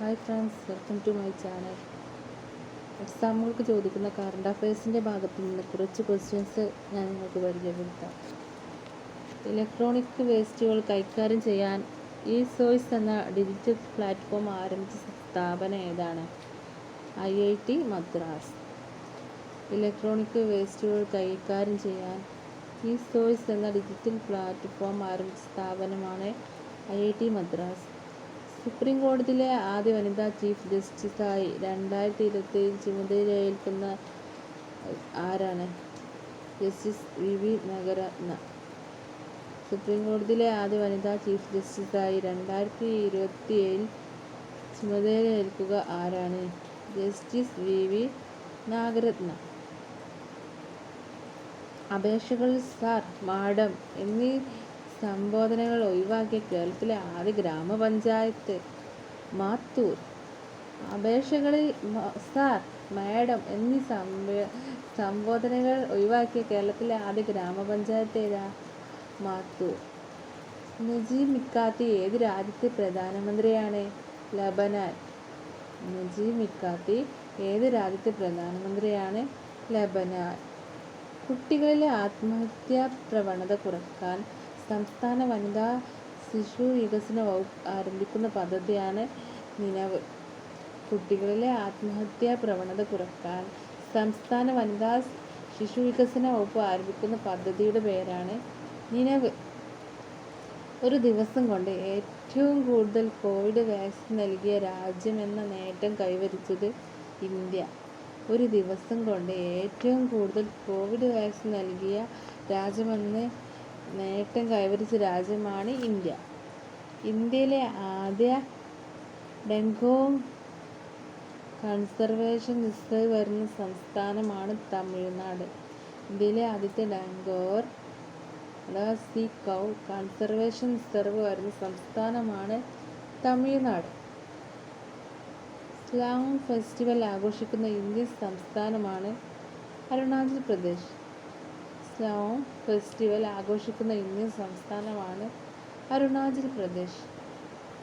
Hi friends, welcome to my channel. എക്സാമുകൾക്ക് ചോദിക്കുന്ന current അഫയേഴ്സിൻ്റെ ഭാഗത്തു നിന്ന് കുറച്ച് ക്വസ്റ്റ്യൻസ് ഞാൻ നിങ്ങൾക്ക് പരിചയപ്പെടുത്താം. ഇലക്ട്രോണിക് വേസ്റ്റുകൾ കൈകാര്യം ചെയ്യാൻ ഇ-സോയ്സ് എന്ന ഡിജിറ്റൽ പ്ലാറ്റ്ഫോം ആരംഭിച്ച സ്ഥാപനം ഏതാണ്? IIT മദ്രാസ്. ഇലക്ട്രോണിക് വേസ്റ്റുകൾ കൈകാര്യം ചെയ്യാൻ ഇ-സോയ്സ് എന്ന ഡിജിറ്റൽ പ്ലാറ്റ്ഫോം ആരംഭിച്ച സ്ഥാപനമാണ് IIT മദ്രാസ്. സുപ്രീം കോടതിയിലെ ആദ്യ വനിതാ ചീഫ് ജസ്റ്റിസായി 2027 ചുമതലയേൽക്കുന്ന ആരാണ്? Justice V Nagarathna. സുപ്രീം കോടതിയിലെ ആദ്യ വനിതാ ചീഫ് ജസ്റ്റിസായി 2027 ചുമതലയേൽക്കുക ആരാണ്? Justice V Nagarathna. അപേക്ഷകളിൽ സാർ, മാഡം എന്നീ സംബോധനകൾ ഒഴിവാക്കിയ കേരളത്തിലെ ആദ്യ ഗ്രാമപഞ്ചായത്ത് മാത്തൂർ. അപേക്ഷകളിൽ സാർ, മാഡം എന്നീ സംബോധനകൾ ഒഴിവാക്കിയ കേരളത്തിലെ ആദ്യ ഗ്രാമപഞ്ചായത്ത് ഏതാ? മാത്തൂർ. നജീബ് മിക്കാത്തി ഏത് രാജ്യത്തെ പ്രധാനമന്ത്രിയാണ്? ലബനാൻ. നജീബ് മിക്കാത്തി ഏത് രാജ്യത്തെ പ്രധാനമന്ത്രിയാണ്? ലബനാൻ. കുട്ടികളിലെ ആത്മഹത്യാ പ്രവണത കുറയ്ക്കാൻ സംസ്ഥാന വനിതാ ശിശു വികസന വകുപ്പ് ആരംഭിക്കുന്ന പദ്ധതിയാണ് നിനവ്. കുട്ടികളിലെ ആത്മഹത്യാ പ്രവണത കുറയ്ക്കാൻ സംസ്ഥാന വനിതാ ശിശു വികസന വകുപ്പ് ആരംഭിക്കുന്ന പദ്ധതിയുടെ പേരാണ് നിനവ്. ഒരു ദിവസം കൊണ്ട് ഏറ്റവും കൂടുതൽ കോവിഡ് വാക്സിൻ നൽകിയ രാജ്യമെന്ന നേട്ടം കൈവരിച്ചത് ഇന്ത്യ. ഒരു ദിവസം കൊണ്ട് ഏറ്റവും കൂടുതൽ കോവിഡ് വാക്സിൻ നൽകിയ രാജ്യമെന്ന നേട്ടം കൈവരിച്ച രാജ്യമാണ് ഇന്ത്യ. ഇന്ത്യയിലെ ആദ്യ ഡെങ്കോങ് കൺസർവേഷൻ റിസർവ് വരുന്ന സംസ്ഥാനമാണ് തമിഴ്നാട്. ഇന്ത്യയിലെ ആദ്യത്തെ dugong sea cow conservation reserve വരുന്ന സംസ്ഥാനമാണ് തമിഴ്നാട്. സ്ലാങ് ഫെസ്റ്റിവൽ ആഘോഷിക്കുന്ന ഇന്ത്യൻ സംസ്ഥാനമാണ് അരുണാചൽ പ്രദേശ്. സ്ലാങ് ഫെസ്റ്റിവൽ ആഘോഷിക്കുന്ന ഇന്ത്യൻ സംസ്ഥാനമാണ് അരുണാചൽ പ്രദേശ്.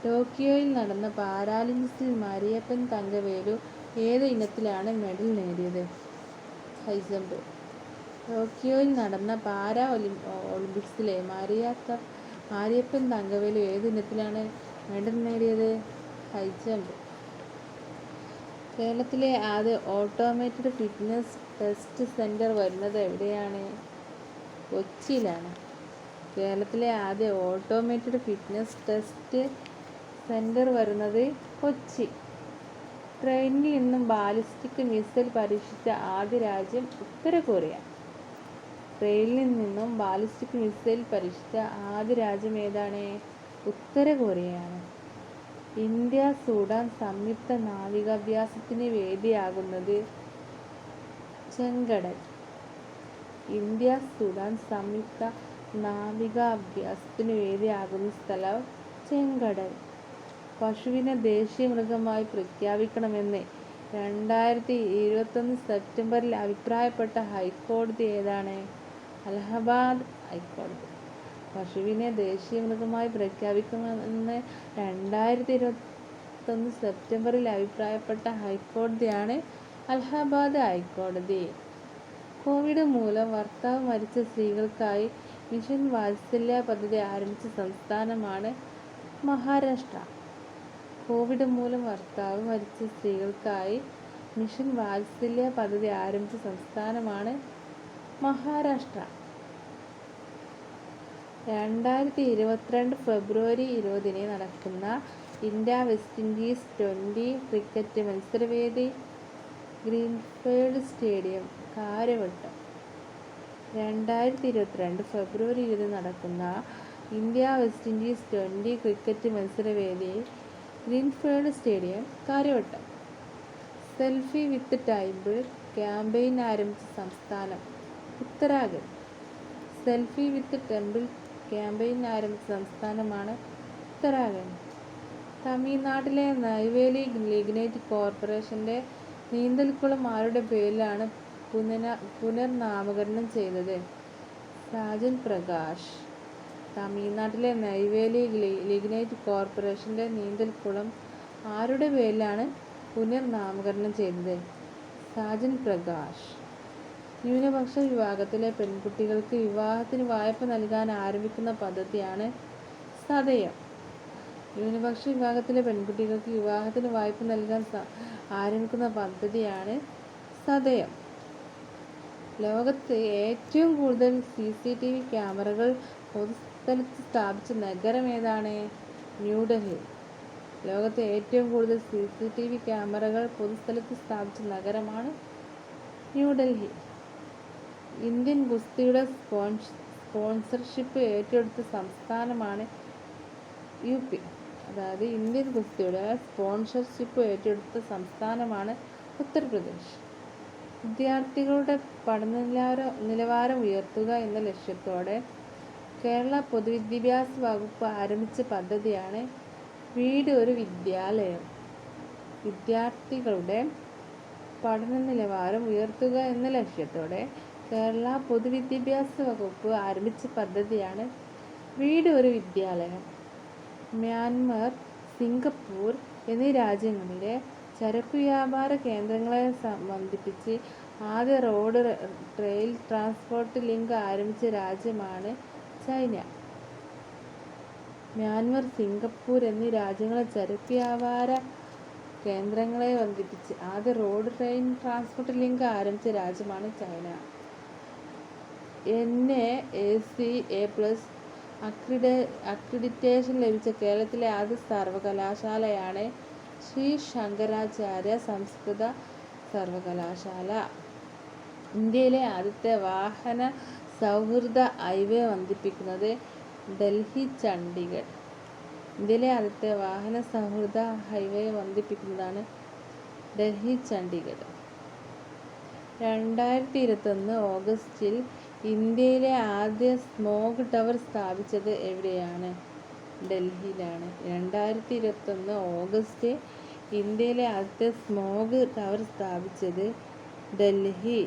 ടോക്കിയോയിൽ നടന്ന പാരാലിമ്പിക്സിൽ മരിയപ്പൻ തങ്കവേലു ഏത് ഇനത്തിലാണ് മെഡൽ നേടിയത്? High jump. ടോക്കിയോയിൽ നടന്ന ഒളിമ്പിക്സിലെ മരിയപ്പൻ തങ്കവേലു ഏത് ഇനത്തിലാണ് മെഡൽ നേടിയത്? High jump. കേരളത്തിലെ ആദ്യ ഓട്ടോമേറ്റഡ് ഫിറ്റ്നസ് ടെസ്റ്റ് സെന്റർ വരുന്നത് എവിടെയാണ്? കൊച്ചിയിലാണ്. കേരളത്തിലെ ആദ്യ ഓട്ടോമേറ്റഡ് ഫിറ്റ്നസ് ടെസ്റ്റ് സെന്റർ വരുന്നത് കൊച്ചി. ട്രെയിനിൽ നിന്നും ബാലിസ്റ്റിക് മിസൈൽ പരീക്ഷിച്ച ആദ്യ രാജ്യം ഉത്തര കൊറിയ. ട്രെയിനിൽ നിന്നും ബാലിസ്റ്റിക് മിസൈൽ പരീക്ഷിച്ച ആദ്യ രാജ്യം ഏതാണ്? ഉത്തര കൊറിയയാണ്. ഇന്ത്യ സുഡാൻ സംയുക്ത നാവികാഭ്യാസത്തിന് വേദിയാകുന്നത് ചെങ്കടൽ. ഇന്ത്യ സുഡാൻ സംയുക്ത നാവികാഭ്യാസത്തിന് വേദിയാകുന്ന സ്ഥലം ചെങ്കടൽ. പശുവിനെ ദേശീയ മൃഗമായി പ്രഖ്യാപിക്കണമെന്ന് 2021 സെപ്റ്റംബറിൽ അഭിപ്രായപ്പെട്ട ഹൈക്കോടതി ഏതാണ്? അലഹബാദ് ഹൈക്കോടതി. പശുവിനെ ദേശീയ മൃഗമായി പ്രഖ്യാപിക്കണമെന്ന് 2021 സെപ്റ്റംബറിൽ അഭിപ്രായപ്പെട്ട ഹൈക്കോടതിയാണ് അലഹബാദ് ഹൈക്കോടതി. കോവിഡ് മൂലം ഭർത്താവ് മരിച്ച സ്ത്രീകൾക്കായി മിഷൻ വാത്സല്യ പദ്ധതി ആരംഭിച്ച സംസ്ഥാനമാണ് മഹാരാഷ്ട്ര. കോവിഡ് മൂലം ഭർത്താവ് മരിച്ച സ്ത്രീകൾക്കായി മിഷൻ വാത്സല്യ പദ്ധതി ആരംഭിച്ച സംസ്ഥാനമാണ് മഹാരാഷ്ട്ര. 2022 ഫെബ്രുവരി 20 നടക്കുന്ന India West Indies T20 cricket മത്സരവേദി ഗ്രീൻഫീൽഡ് സ്റ്റേഡിയം കാര്യവട്ടം. 2022 ഫെബ്രുവരി 20 നടക്കുന്ന India West Indies T20 cricket മത്സരവേദി Greenfield stadium Karyavattom. Selfie with temple campaign ആരംഭിച്ച സംസ്ഥാനം Uttarakhand. Selfie with temple campaign ആരംഭിച്ച സംസ്ഥാനമാണ് ഉത്തരാഖണ്ഡ്. തമിഴ്നാട്ടിലെ നെയ്വേലി ലിഗ്നൈറ്റ് കോർപ്പറേഷന്റെ നീന്തൽക്കുളം ആരുടെ പേരിലാണ് പുനർനാമകരണം ചെയ്തത്? സാജൻ പ്രകാശ്. തമിഴ്നാട്ടിലെ നെയ്വേലി ലിഗ്നൈറ്റ് കോർപ്പറേഷന്റെ നീന്തൽക്കുളം ആരുടെ പേരിലാണ് പുനർനാമകരണം ചെയ്തത്? സാജൻ പ്രകാശ്. ന്യൂനപക്ഷ വിഭാഗത്തിലെ പെൺകുട്ടികൾക്ക് വിവാഹത്തിന് വായ്പ നൽകാൻ ആരംഭിക്കുന്ന പദ്ധതിയാണ് സദയം. ന്യൂനപക്ഷ വിഭാഗത്തിലെ പെൺകുട്ടികൾക്ക് വിവാഹത്തിന് വായ്പ നൽകാൻ ആരംഭിക്കുന്ന പദ്ധതിയാണ് സദയം. ലോകത്ത് ഏറ്റവും കൂടുതൽ CCTV ക്യാമറകൾ പൊതുസ്ഥലത്ത് സ്ഥാപിച്ച നഗരം ഏതാണ്? ന്യൂഡൽഹി. ലോകത്തെ ഏറ്റവും കൂടുതൽ CCTV ക്യാമറകൾ പൊതുസ്ഥലത്ത് സ്ഥാപിച്ച നഗരമാണ് ന്യൂഡൽഹി. ഇന്ത്യൻ ഗുസ്തിയുടെ സ്പോൺസർഷിപ്പ് ഏറ്റെടുത്ത സംസ്ഥാനമാണ് UP. അതായത് ഇന്ത്യൻ ഗുസ്തിയുടെ സ്പോൺസർഷിപ്പ് ഏറ്റെടുത്ത സംസ്ഥാനമാണ് ഉത്തർപ്രദേശ്. വിദ്യാർത്ഥികളുടെ പഠന നിലവാരം ഉയർത്തുക എന്ന ലക്ഷ്യത്തോടെ കേരള പൊതുവിദ്യാഭ്യാസ വകുപ്പ് ആരംഭിച്ച പദ്ധതിയാണ് വീട് ഒരു വിദ്യാലയം. വിദ്യാർത്ഥികളുടെ പഠന നിലവാരം ഉയർത്തുക എന്ന ലക്ഷ്യത്തോടെ കേരള പൊതുവിദ്യാഭ്യാസ വകുപ്പ് ആരംഭിച്ച പദ്ധതിയാണ് വീട് ഒരു വിദ്യാലയം. മ്യാൻമർ, സിംഗപ്പൂർ എന്നീ രാജ്യങ്ങളിലെ ചരക്കു വ്യാപാര കേന്ദ്രങ്ങളെ ബന്ധിപ്പിച്ച് ആദ്യ റോഡ് റെയിൽ ട്രാൻസ്പോർട്ട് ലിങ്ക് ആരംഭിച്ച രാജ്യമാണ് ചൈന. മ്യാൻമർ, സിംഗപ്പൂർ എന്നീ രാജ്യങ്ങളെ ചരക്കു വ്യാപാര കേന്ദ്രങ്ങളെ ബന്ധിപ്പിച്ച് ആദ്യ റോഡ് റെയിൽ ട്രാൻസ്പോർട്ട് ലിങ്ക് ആരംഭിച്ച രാജ്യമാണ് ചൈന. NAACA+ അക്രിഡിറ്റേഷൻ ലഭിച്ച കേരളത്തിലെ ആദ്യ സർവകലാശാലയാണ് ശ്രീ ശങ്കരാചാര്യ സംസ്കൃത സർവകലാശാല. ഇന്ത്യയിലെ ആദ്യത്തെ വാഹന സൗഹൃദ ഹൈവേ ബന്ധിപ്പിക്കുന്നത് ഡൽഹി-ചണ്ഡീഗഡ്. ഇന്ത്യയിലെ ആദ്യത്തെ വാഹന സൗഹൃദ ഹൈവേ ബന്ധിപ്പിക്കുന്നതാണ് ഡൽഹി-ചണ്ഡീഗഡ്. 2021 ഓഗസ്റ്റിൽ ഇന്ത്യയിലെ ആദ്യ സ്മോഗ് ടവർ സ്ഥാപിച്ചത് എവിടെയാണ്? ഡൽഹിയിലാണ്. 2021 ഓഗസ്റ്റ് ഇന്ത്യയിലെ ആദ്യത്തെ സ്മോഗ് ടവർ സ്ഥാപിച്ചത് ഡൽഹി.